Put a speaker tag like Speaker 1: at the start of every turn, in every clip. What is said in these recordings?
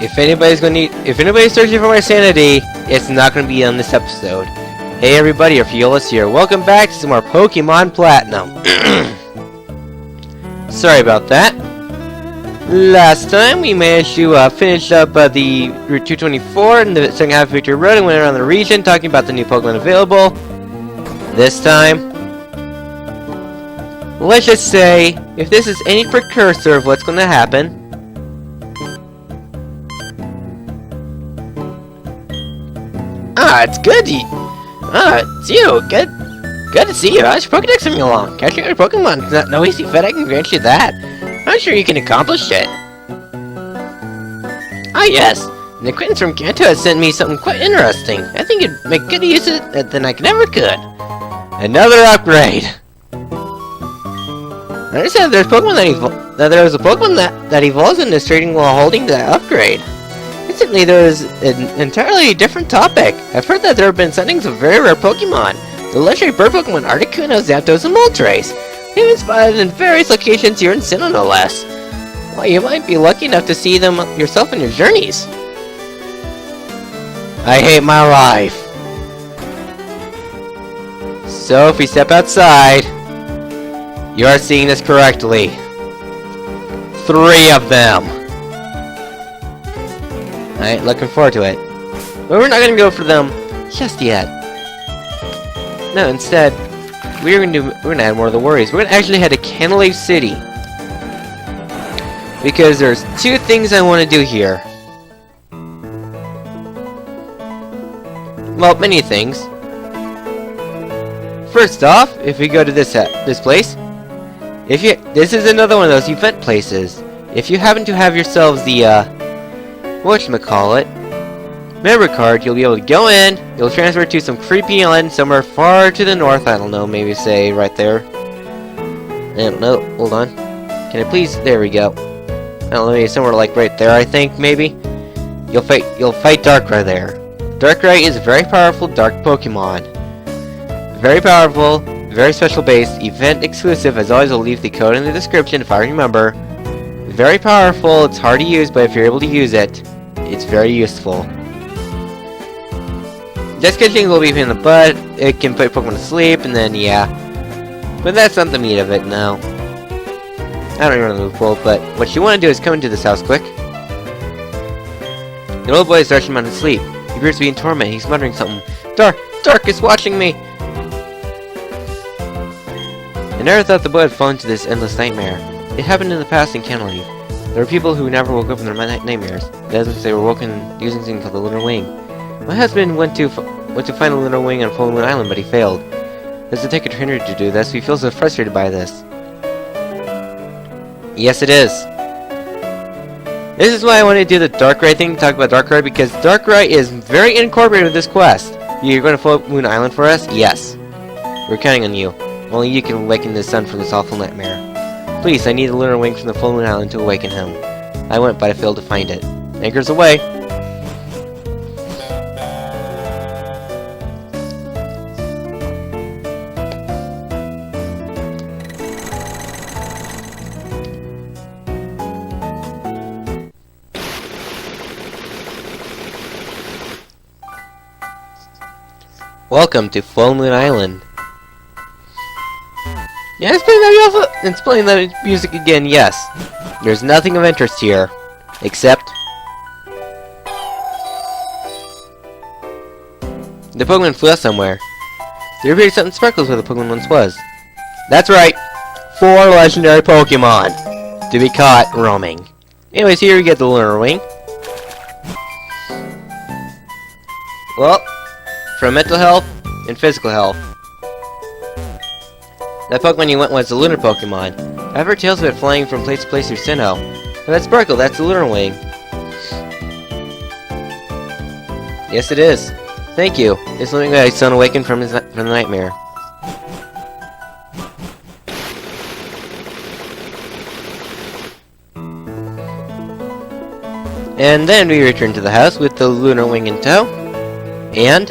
Speaker 1: If anybody's searching for my sanity, it's not gonna be on this episode. Hey everybody, Fiola's here. Welcome back to some more Pokemon Platinum. Sorry about that. Last time we managed to finish up the Route 224 in the second half of Victory Road and went around the region talking about the new Pokemon available. This time, let's just say, if this is any precursor of what's going to happen, it's good. It's you. Good to see you. How's your Pokedex coming along? Catching your Pokemon is not no easy feat. I can grant you that. I'm sure you can accomplish it. Ah, yes. An acquaintance from Kanto has sent me something quite interesting. I think it'd make good use of it than I ever could. Another upgrade. I understand there's Pokemon that there was a Pokemon that evolves and is trading while holding that upgrade. Recently, there is an entirely different topic. I've heard that there have been sightings of very rare Pokemon. The legendary bird Pokemon Articuno, Zapdos, and Moltres. They've been spotted in various locations here in Sinnoh, no less. Well, you might be lucky enough to see them yourself in your journeys. I hate my life. So, if we step outside, you are seeing this correctly. 3 of them. Alright, looking forward to it. But we're not gonna go for them just yet. No, instead, we're gonna add more of the worries. We're gonna actually head to Canalave City. Because there's 2 things I want to do here. Well, many things. First off, if we go to this place, this is another one of those event places. If you happen to have yourselves the whatchamacallit, member card, you'll be able to go in, you'll transfer to some creepy island somewhere far to the north, I don't know, maybe say right there. I don't know, hold on. Can I please, there we go. I don't know, maybe somewhere like right there, I think, maybe. You'll fight Darkrai there. Darkrai is a very powerful dark Pokemon. Very powerful, very special base, event exclusive, as always I'll leave the code in the description if I remember. Very powerful, it's hard to use, but if you're able to use it, it's very useful. Just catching will be in the butt, it can put Pokemon to sleep, and then yeah. But that's not the meat of it, no. I don't even know the quote, but what you want to do is come into this house quick. The little boy is stretching him out to sleep. He appears to be in torment, he's muttering something. Dark is watching me! I never thought the boy had fallen into this endless nightmare. It happened in the past in Canalave. There were people who never woke up from their nightmares. That is, they were woken using something called the Lunar Wing. My husband went to find the Lunar Wing on Full Moon Island, but he failed. Does it take a trainer to do this? We feel so frustrated by this. Yes, it is. This is why I want to do the Darkrai thing, talk about Darkrai, because Darkrai is very incorporated with this quest. You're going to Full Moon Island for us? Yes. We're counting on you. Only you can awaken the sun from this awful nightmare. Please, I need the Lunar Wing from the Full Moon Island to awaken him. I went, but I failed to find it. Anchors away! Welcome to Full Moon Island. Yeah, it's playing that music again, yes. There's nothing of interest here. Except the Pokemon flew out somewhere. There appeared something sparkles where the Pokemon once was. That's right! 4 legendary Pokemon to be caught roaming. Anyways, here we get the Lunar Wing. Well, for mental health and physical health. That Pokemon you went was the Lunar Pokemon. I've heard tales of it flying from place to place through Sinnoh. And that Sparkle, that's the Lunar Wing. Yes, it is. Thank you. It's letting my son awaken from the nightmare. And then we return to the house with the Lunar Wing in tow. And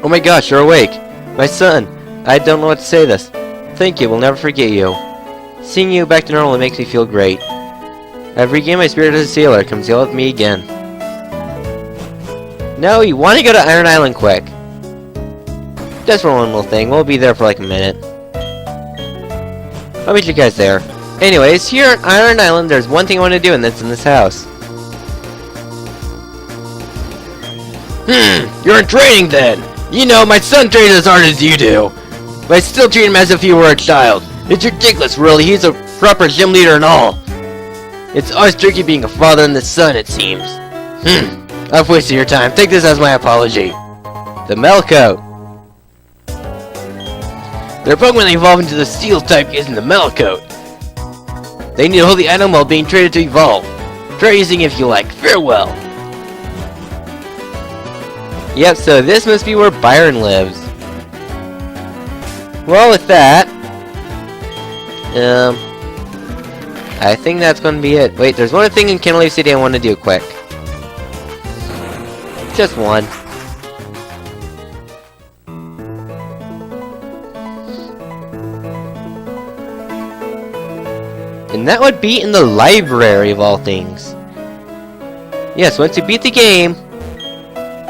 Speaker 1: oh my gosh, you're awake. My son, I don't know what to say this. Thank you, we'll never forget you. Seeing you back to normal makes me feel great. I've regained my spirit as a sailor. Come sail with me again. No, you want to go to Iron Island quick. Just for one little thing. We'll be there for like a minute. I'll meet you guys there. Anyways, here on Iron Island, there's one thing I want to do, and that's in this house. You're in training then! You know, my son trains as hard as you do. But I still treat him as if he were a child. It's ridiculous, really. He's a proper gym leader and all. It's always tricky being a father and the son, it seems. I've wasted your time. Take this as my apology. The Melcoat. Their Pokemon evolve into the Steel type using the Melcoat. They need to hold the item while being traded to evolve. Try using it if you like. Farewell. Yep, so this must be where Byron lives. Well, with that, I think that's going to be it. Wait, there's one thing in Cantaloupe City I want to do quick. Just one. And that would be in the library of all things. Yes, once you beat the game.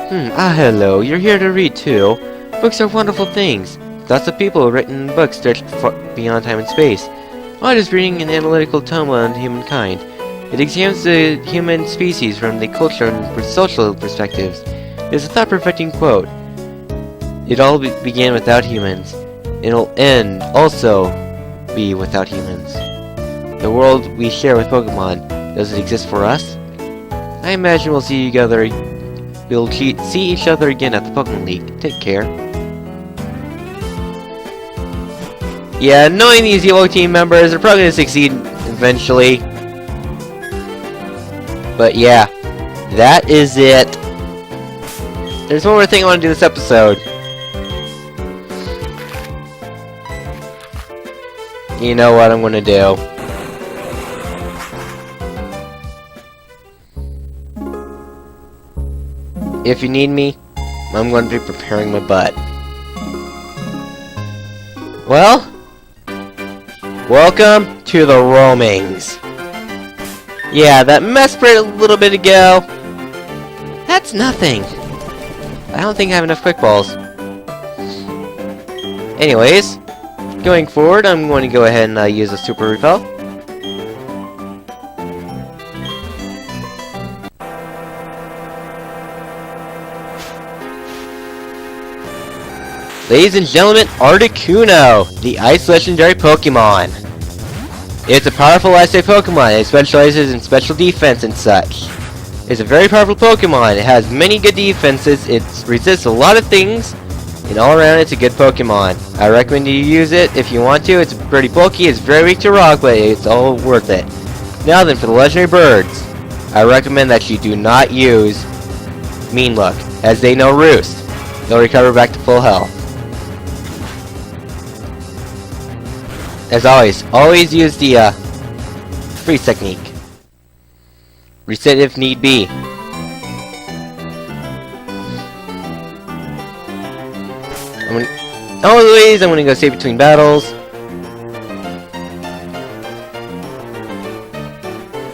Speaker 1: Hello, you're here to read too. Books are wonderful things. Lots of people have written books stretched beyond time and space. Art is reading an analytical tome on humankind. It examines the human species from the cultural and social perspectives. It's a thought-perfecting quote. It all began without humans. It'll end, also, be without humans. The world we share with Pokemon, does it exist for us? I imagine we'll see each other again at the Pokemon League. Take care. Yeah, knowing these Evo team members, they're probably going to succeed eventually. But yeah, that is it. There's one more thing I want to do this episode. You know what I'm going to do. If you need me, I'm going to be preparing my butt. Well, welcome to the Roamings. Yeah, that mess spread a little bit ago. That's nothing. I don't think I have enough quick balls. Anyways, going forward, I'm going to go ahead and use a super repel. Ladies and gentlemen, Articuno, the Ice Legendary Pokemon. It's a powerful Ice-type Pokemon. It specializes in special defense and such. It's a very powerful Pokemon. It has many good defenses. It resists a lot of things. And all around, it's a good Pokemon. I recommend you use it if you want to. It's pretty bulky. It's very weak to rock, but it's all worth it. Now then, for the Legendary Birds. I recommend that you do not use Mean Look, as they know Roost. They'll recover back to full health. As always use the freeze technique. Reset if need be. I'm gonna go save between battles.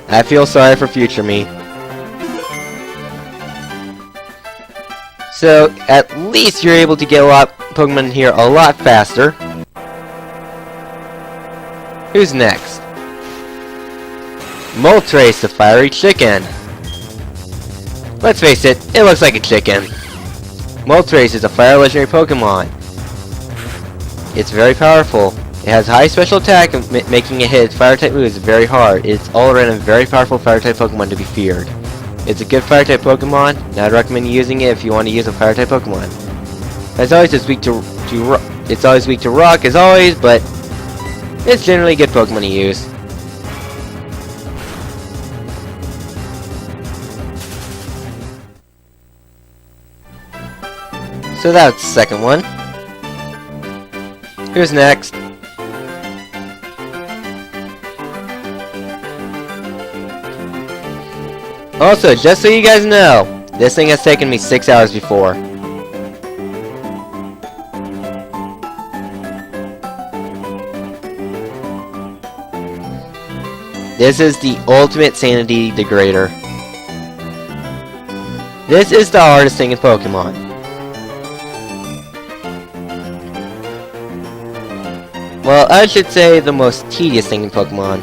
Speaker 1: I feel sorry for future me. So at least you're able to get a lot of Pokemon here a lot faster. Who's next? Moltres, the fiery chicken. Let's face it, it looks like a chicken. Moltres is a fire legendary Pokemon. It's very powerful. It has high special attack, making it hit its fire type moves very hard. It's all around a very powerful fire type Pokemon to be feared. It's a good fire type Pokemon, and I'd recommend using it if you want to use a fire type Pokemon. As always, it's weak to rock as always, but it's generally a good Pokemon to use. So that's the second one. Who's next? Also, just so you guys know, this thing has taken me 6 hours before. This is the ultimate sanity degrader. This is the hardest thing in Pokemon. Well, I should say the most tedious thing in Pokemon.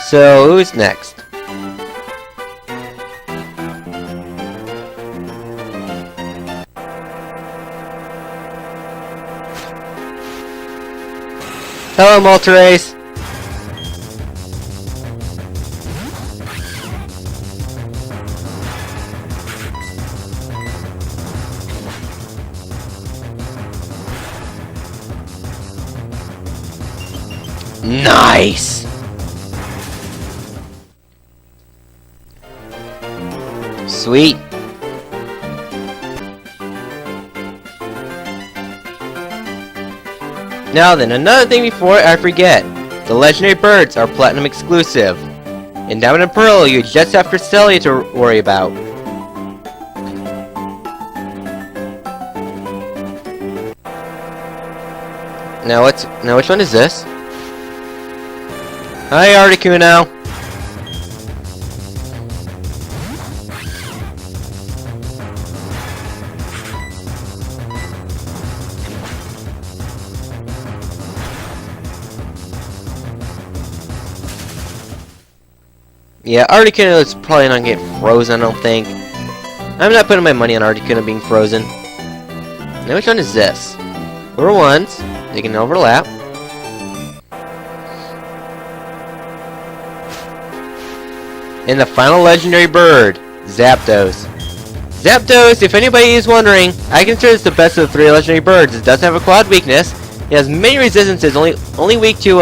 Speaker 1: So, who's next? Hello, Moltres! Nice! Sweet. Now then, another thing before I forget. The legendary birds are platinum exclusive. In Diamond and Pearl, you just have Cresselia to worry about. Now which one is this? Hi, Articuno. Yeah, Articuno is probably not gonna get frozen, I don't think. I'm not putting my money on Articuno being frozen. Now which one is this? Number ones, they can overlap. And the final legendary bird, Zapdos. Zapdos, if anybody is wondering, I consider this the best of the 3 legendary birds. It does have a quad weakness. It has many resistances, only weak to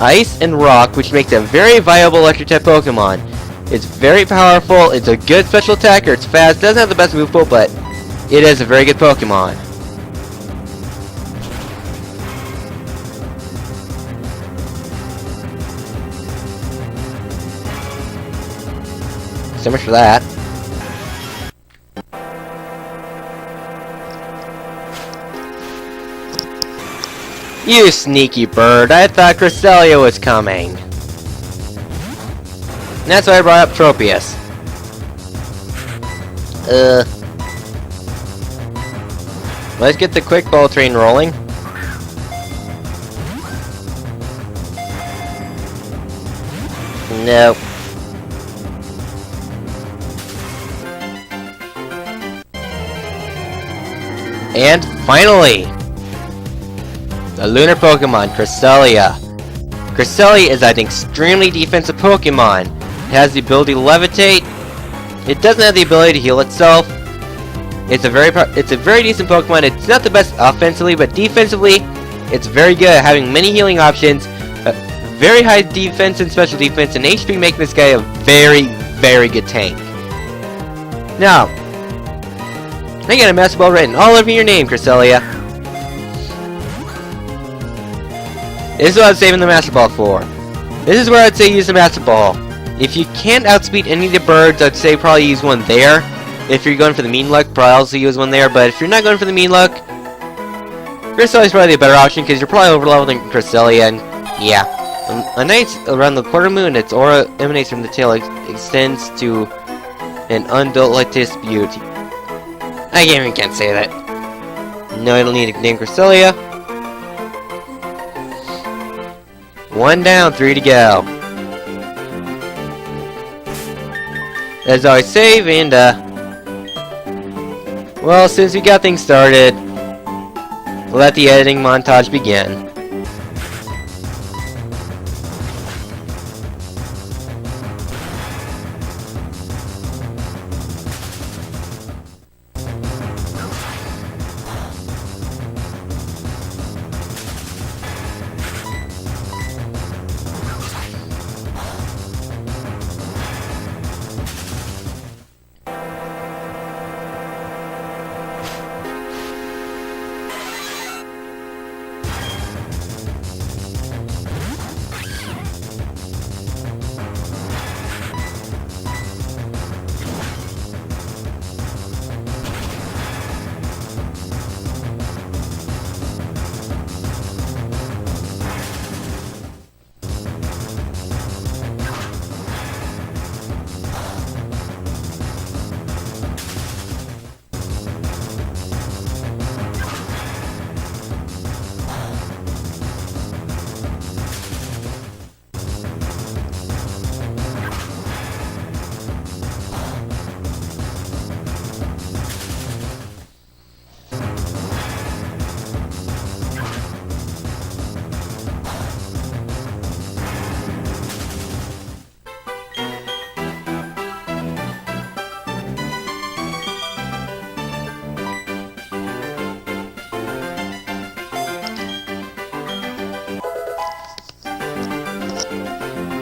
Speaker 1: Ice and Rock, which makes it a very viable electric type Pokemon. It's very powerful, it's a good special attacker, it's fast, doesn't have the best move pool, but it is a very good Pokemon. So much for that. You sneaky bird, I thought Cresselia was coming. And that's why I brought up Tropius. Let's get the quick ball train rolling. Nope. And finally, the lunar Pokemon, Cresselia. Cresselia is an extremely defensive Pokemon. It has the ability to levitate. It doesn't have the ability to heal itself. It's a very decent Pokemon. It's not the best offensively, but defensively, it's very good at having many healing options, very high defense and special defense, and HP making this guy a very, very good tank. Now, I got a Master Ball written all over your name, Cresselia. This is what I'm saving the Master Ball for. This is where I'd say use the Master Ball. If you can't outspeed any of the birds, I'd say probably use one there. If you're going for the mean luck, probably also use one there. But if you're not going for the mean luck, Cresselia's probably a better option because you're probably overleveled than Cresselia. And yeah, a night around the quarter moon, its aura emanates from the tail, extends to an undelicatous beauty. I can't say that. No, I don't need to name Cresselia. 1 down, 3 to go. As always, save and well, since we got things started, let the editing montage begin.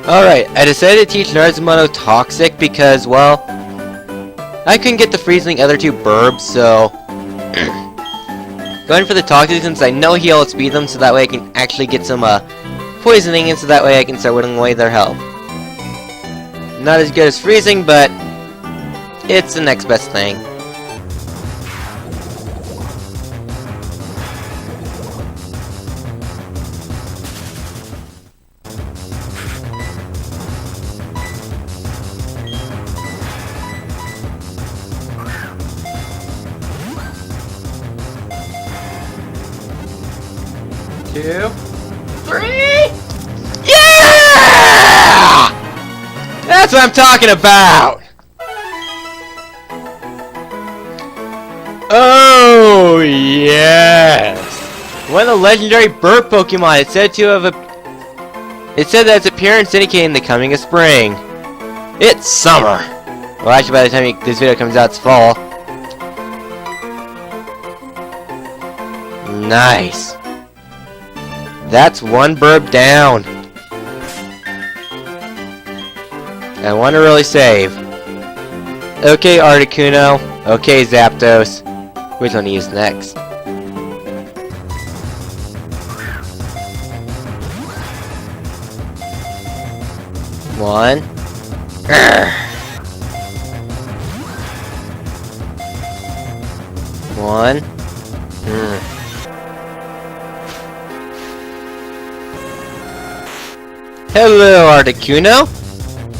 Speaker 1: Alright, I decided to teach Narzimoto Toxic because, well, I couldn't get the freezing other two Birbs, so going for the Toxic since I know he'll outspeed them, so that way I can actually get some poisoning, and so that way I can start whittling away their health. Not as good as freezing, but it's the next best thing. Two, three, yeah! That's what I'm talking about! Oh, yes! One of the legendary bird Pokemon. It said that its appearance indicating the coming of spring. It's summer! Well, actually, by the time this video comes out, it's fall. Nice. That's one Birb down. I want to really save. Okay, Articuno. Okay, Zapdos. Which one to use next? One. One. Hello, Articuno.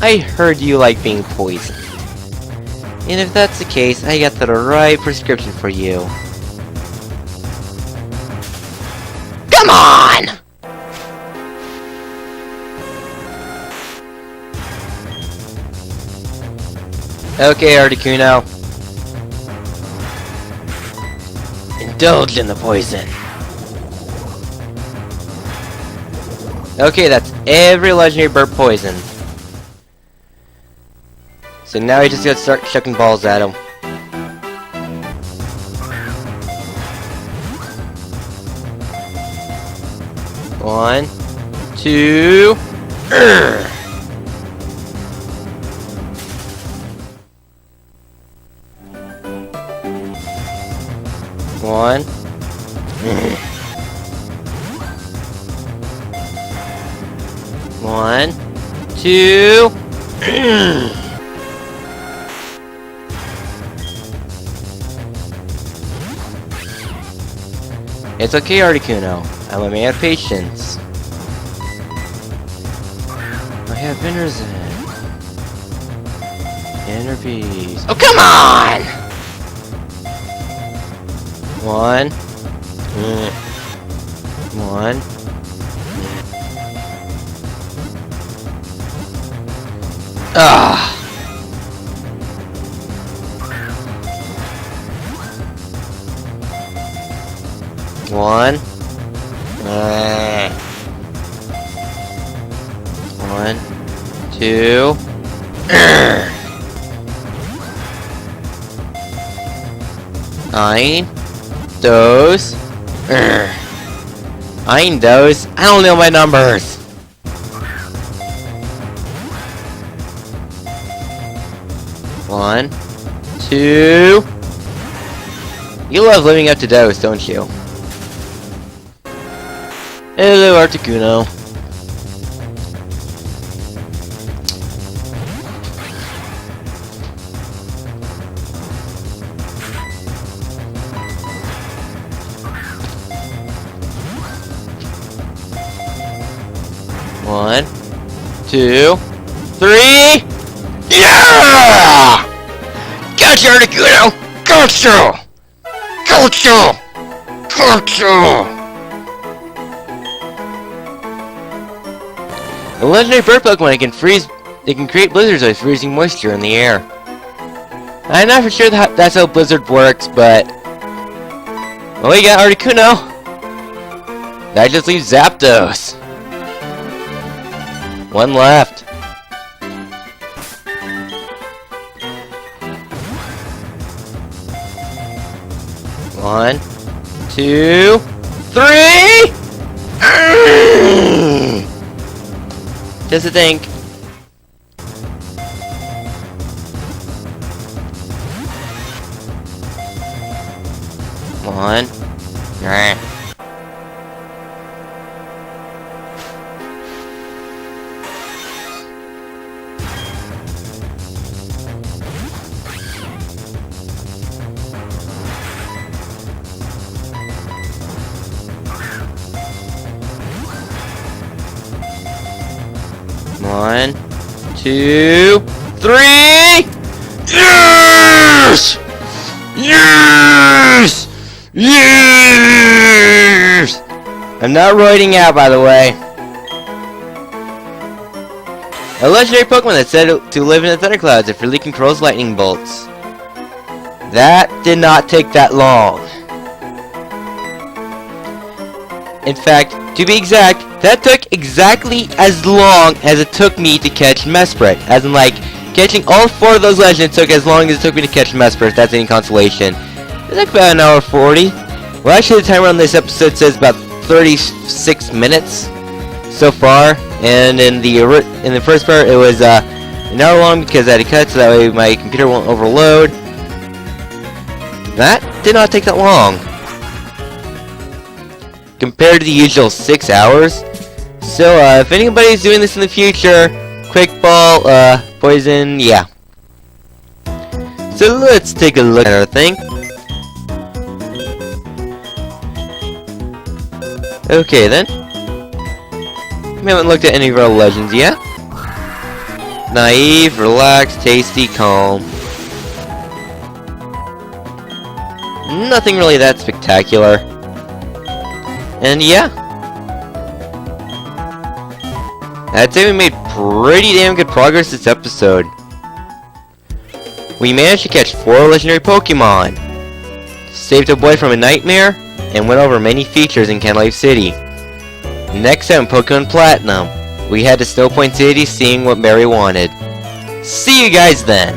Speaker 1: I heard you like being poisoned. And if that's the case, I got the right prescription for you. Come on! Okay, Articuno. Indulge in the poison. Okay, that's every legendary bird poison. So now we just gotta start chucking balls at him. One, two, one. One, two. It's okay, Articuno. I'm a man of patience. I have been resent. Inner peace. Oh, come on! One. One. Ah. One. One. Two. Nine. Those. Nine those. I don't know my numbers. One. Two. You love living up to those, don't you? Hello, Articuno. One, two, three. Yeah! Gotcha, Articuno! Gotcha! Gotcha! Gotcha! A legendary bird Pokemon can create blizzards by freezing moisture in the air. I'm not for sure that's how Blizzard works, but well, we got Articuno. That just leaves Zapdos. One left. One, two, three. Just to think, on. Nah. One, two, three! Yes! Yes! Yes! I'm not roiding out, by the way. A legendary Pokemon that's said to live in the thunderclouds if freely controls lightning bolts. That did not take that long. In fact, to be exact, that took exactly as long as it took me to catch Mesprit. As in, like, catching all 4 of those legends took as long as it took me to catch Mesprit, if that's any consolation. It took about an hour 40. Well, actually, the timer on this episode says about 36 minutes so far. And in the first part, it was an hour long because I had to cut so that way my computer won't overload. That did not take that long, compared to the usual 6 hours. So, if anybody's doing this in the future, Quick Ball, Poison, yeah. So let's take a look at our thing. Okay then. We haven't looked at any of our legends yet. Naive, relaxed, tasty, calm. Nothing really that spectacular. And yeah, I'd say we made pretty damn good progress this episode. We managed to catch 4 legendary Pokemon, saved a boy from a nightmare, and went over many features in Canlife City. Next time, Pokemon Platinum, we head to Snow Point City seeing what Mary wanted. See you guys then!